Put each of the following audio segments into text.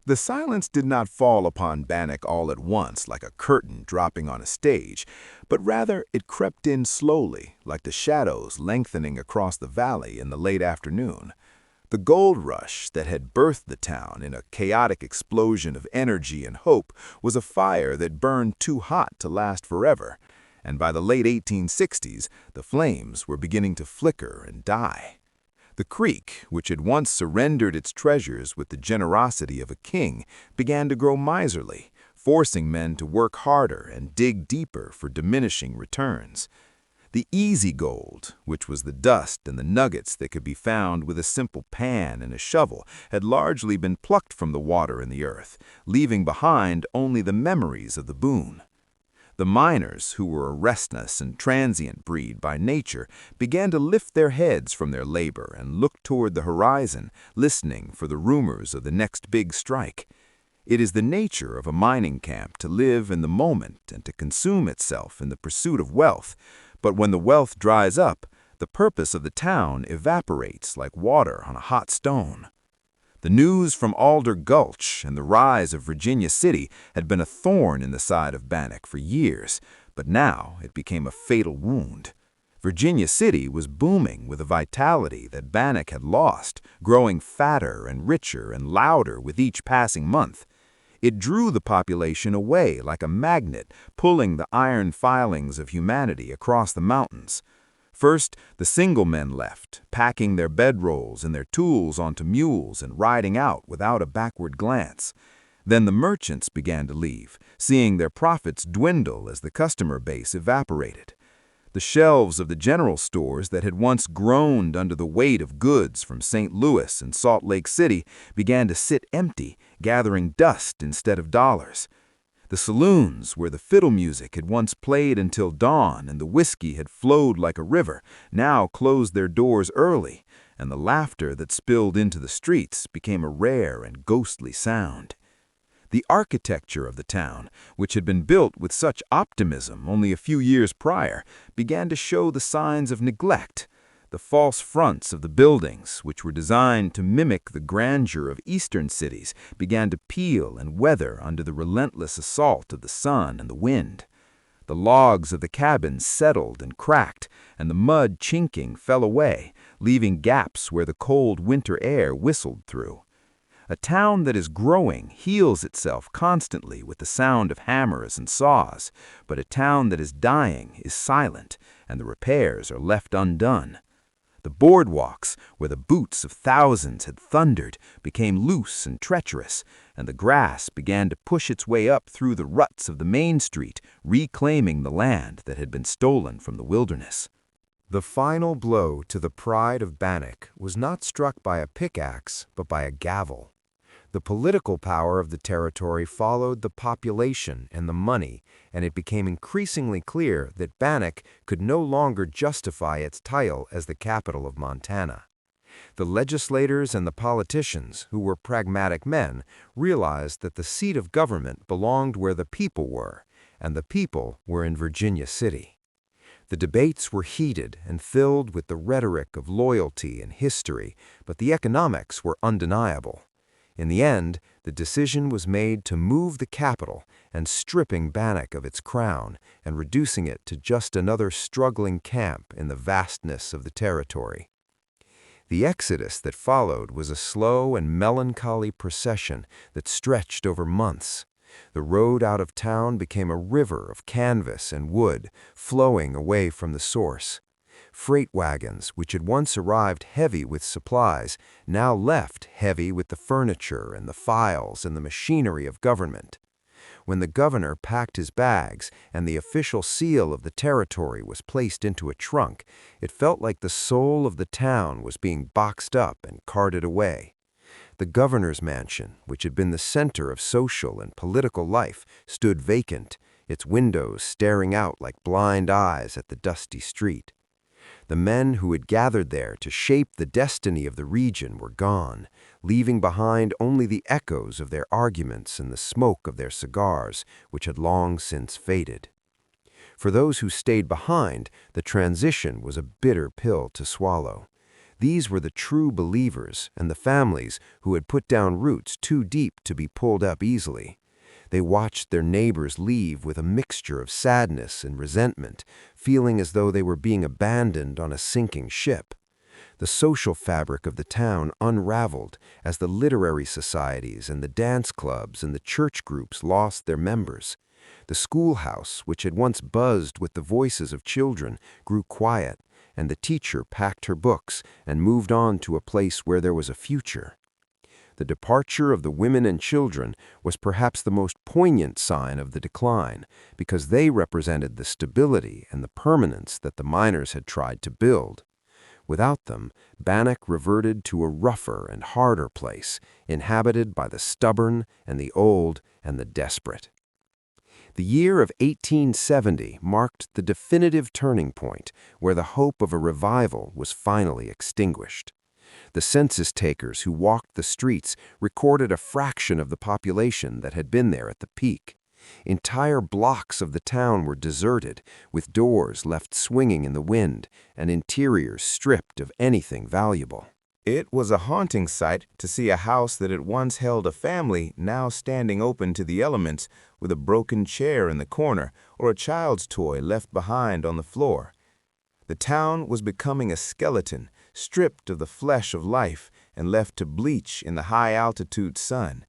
The silence did not fall upon Bannack all at once like a curtain dropping on a stage, but rather it crept in slowly, like the shadows lengthening across the valley in the late afternoon. The gold rush that had birthed the town in a chaotic explosion of energy and hope was a fire that burned too hot to last forever, and by the late 1860s, the flames were beginning to flicker and die. The creek, which had once surrendered its treasures with the generosity of a king, began to grow miserly, forcing men to work harder and dig deeper for diminishing returns. The easy gold, which was the dust and the nuggets that could be found with a simple pan and a shovel, had largely been plucked from the water and the earth, leaving behind only the memories of the boon. The miners, who were a restless and transient breed by nature, began to lift their heads from their labor and look toward the horizon, listening for the rumors of the next big strike. It is the nature of a mining camp to live in the moment and to consume itself in the pursuit of wealth, but when the wealth dries up, the purpose of the town evaporates like water on a hot stone. The news from Alder Gulch and the rise of Virginia City had been a thorn in the side of Bannack for years, but now it became a fatal wound. Virginia City was booming with a vitality that Bannack had lost, growing fatter and richer and louder with each passing month. It drew the population away like a magnet, pulling the iron filings of humanity across the mountains. First, the single men left, packing their bedrolls and their tools onto mules and riding out without a backward glance. Then the merchants began to leave, seeing their profits dwindle as the customer base evaporated. The shelves of the general stores that had once groaned under the weight of goods from St. Louis and Salt Lake City began to sit empty, gathering dust instead of dollars. The saloons, where the fiddle music had once played until dawn and the whiskey had flowed like a river, now closed their doors early, and the laughter that spilled into the streets became a rare and ghostly sound. The architecture of the town, which had been built with such optimism only a few years prior, began to show the signs of neglect. The false fronts of the buildings, which were designed to mimic the grandeur of eastern cities, began to peel and weather under the relentless assault of the sun and the wind. The logs of the cabins settled and cracked, and the mud chinking fell away, leaving gaps where the cold winter air whistled through. A town that is growing heals itself constantly with the sound of hammers and saws, but a town that is dying is silent, and the repairs are left undone. The boardwalks, where the boots of thousands had thundered, became loose and treacherous, and the grass began to push its way up through the ruts of the main street, reclaiming the land that had been stolen from the wilderness. The final blow to the pride of Bannack was not struck by a pickaxe, but by a gavel. The political power of the territory followed the population and the money, and it became increasingly clear that Bannack could no longer justify its title as the capital of Montana. The legislators and the politicians, who were pragmatic men, realized that the seat of government belonged where the people were, and the people were in Virginia City. The debates were heated and filled with the rhetoric of loyalty and history, but the economics were undeniable. In the end, the decision was made to move the capital and stripping Bannack of its crown and reducing it to just another struggling camp in the vastness of the territory. The exodus that followed was a slow and melancholy procession that stretched over months. The road out of town became a river of canvas and wood, flowing away from the source. Freight wagons, which had once arrived heavy with supplies, now left heavy with the furniture and the files and the machinery of government. When the governor packed his bags and the official seal of the territory was placed into a trunk, it felt like the soul of the town was being boxed up and carted away. The governor's mansion, which had been the center of social and political life, stood vacant, its windows staring out like blind eyes at the dusty street. The men who had gathered there to shape the destiny of the region were gone, leaving behind only the echoes of their arguments and the smoke of their cigars, which had long since faded. For those who stayed behind, the transition was a bitter pill to swallow. These were the true believers and the families who had put down roots too deep to be pulled up easily. They watched their neighbors leave with a mixture of sadness and resentment, feeling as though they were being abandoned on a sinking ship. The social fabric of the town unraveled as the literary societies and the dance clubs and the church groups lost their members. The schoolhouse, which had once buzzed with the voices of children, grew quiet, and the teacher packed her books and moved on to a place where there was a future. The departure of the women and children was perhaps the most poignant sign of the decline, because they represented the stability and the permanence that the miners had tried to build. Without them, Bannack reverted to a rougher and harder place, inhabited by the stubborn and the old and the desperate. The year of 1870 marked the definitive turning point where the hope of a revival was finally extinguished. The census takers who walked the streets recorded a fraction of the population that had been there at the peak. Entire blocks of the town were deserted, with doors left swinging in the wind and interiors stripped of anything valuable. It was a haunting sight to see a house that had once held a family now standing open to the elements with a broken chair in the corner or a child's toy left behind on the floor. The town was becoming a skeleton, stripped of the flesh of life and left to bleach in the high-altitude sun.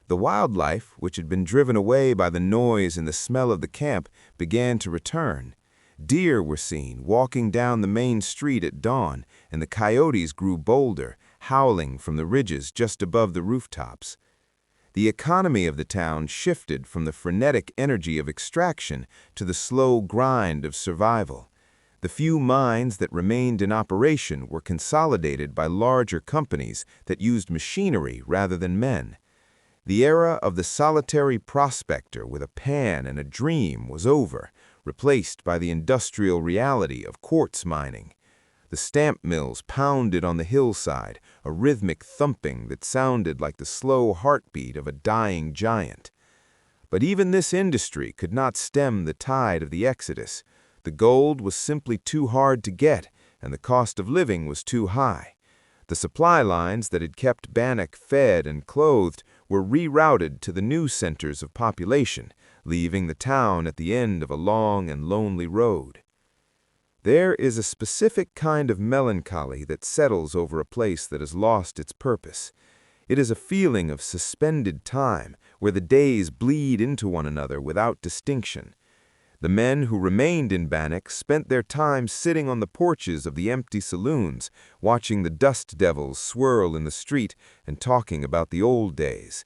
The wildlife, which had been driven away by the noise and the smell of the camp, began to return. Deer were seen walking down the main street at dawn, and the coyotes grew bolder, howling from the ridges just above the rooftops. The economy of the town shifted from the frenetic energy of extraction to the slow grind of survival. The few mines that remained in operation were consolidated by larger companies that used machinery rather than men. The era of the solitary prospector with a pan and a dream was over, replaced by the industrial reality of quartz mining. The stamp mills pounded on the hillside, a rhythmic thumping that sounded like the slow heartbeat of a dying giant. But even this industry could not stem the tide of the exodus. The gold was simply too hard to get, and the cost of living was too high. The supply lines that had kept Bannack fed and clothed were rerouted to the new centers of population, leaving the town at the end of a long and lonely road. There is a specific kind of melancholy that settles over a place that has lost its purpose. It is a feeling of suspended time, where the days bleed into one another without distinction. The men who remained in Bannack spent their time sitting on the porches of the empty saloons, watching the dust devils swirl in the street and talking about the old days.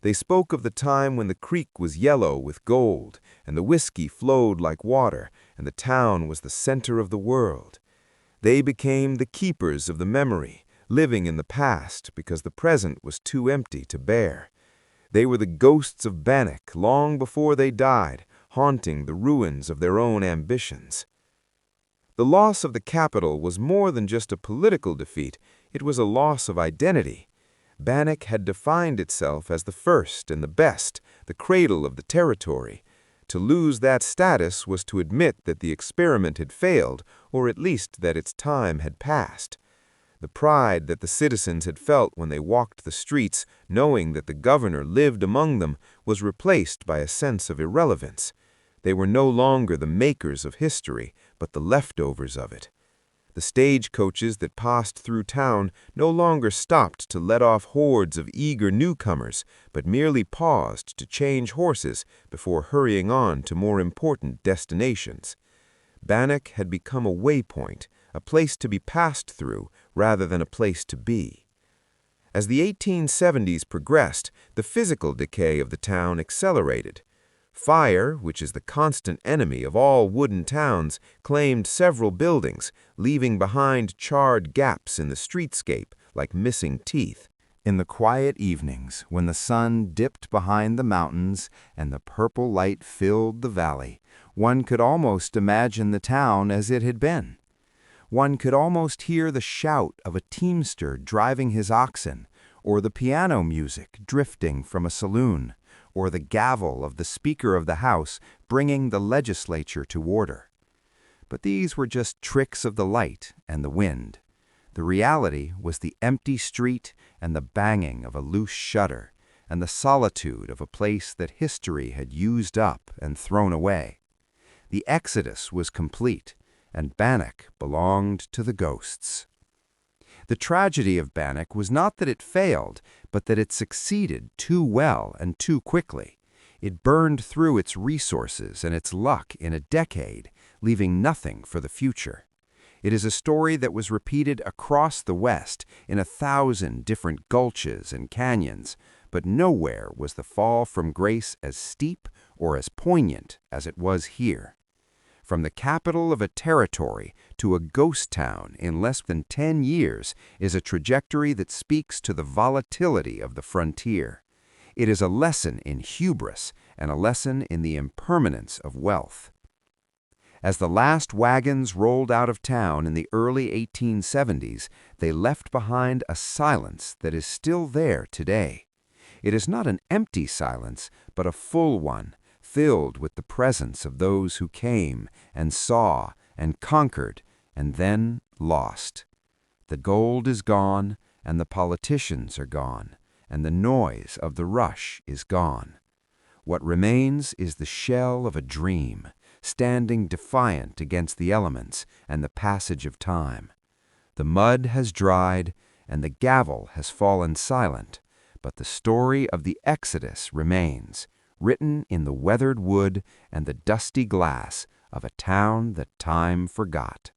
They spoke of the time when the creek was yellow with gold, and the whiskey flowed like water, and the town was the center of the world. They became the keepers of the memory, living in the past because the present was too empty to bear. They were the ghosts of Bannack long before they died, haunting the ruins of their own ambitions. The loss of the capital was more than just a political defeat, it was a loss of identity. Bannack had defined itself as the first and the best, the cradle of the territory. To lose that status was to admit that the experiment had failed, or at least that its time had passed. The pride that the citizens had felt when they walked the streets, knowing that the governor lived among them, was replaced by a sense of irrelevance. They were no longer the makers of history, but the leftovers of it. The stagecoaches that passed through town no longer stopped to let off hordes of eager newcomers, but merely paused to change horses before hurrying on to more important destinations. Bannack had become a waypoint, a place to be passed through rather than a place to be. As the 1870s progressed, the physical decay of the town accelerated. Fire, which is the constant enemy of all wooden towns, claimed several buildings, leaving behind charred gaps in the streetscape like missing teeth. In the quiet evenings, when the sun dipped behind the mountains and the purple light filled the valley, one could almost imagine the town as it had been. One could almost hear the shout of a teamster driving his oxen, or the piano music drifting from a saloon, or the gavel of the Speaker of the House bringing the legislature to order. But these were just tricks of the light and the wind. The reality was the empty street and the banging of a loose shutter, and the solitude of a place that history had used up and thrown away. The exodus was complete, and Bannack belonged to the ghosts. The tragedy of Bannack was not that it failed, but that it succeeded too well and too quickly. It burned through its resources and its luck in a decade, leaving nothing for the future. It is a story that was repeated across the West in 1,000 different gulches and canyons, but nowhere was the fall from grace as steep or as poignant as it was here. From the capital of a territory to a ghost town in less than 10 years is a trajectory that speaks to the volatility of the frontier. It is a lesson in hubris and a lesson in the impermanence of wealth. As the last wagons rolled out of town in the early 1870s, they left behind a silence that is still there today. It is not an empty silence, but a full one, filled with the presence of those who came and saw and conquered and then lost. The gold is gone, and the politicians are gone, and the noise of the rush is gone. What remains is the shell of a dream, standing defiant against the elements and the passage of time. The mud has dried, and the gavel has fallen silent, but the story of the Exodus remains, written in the weathered wood and the dusty glass of a town that time forgot.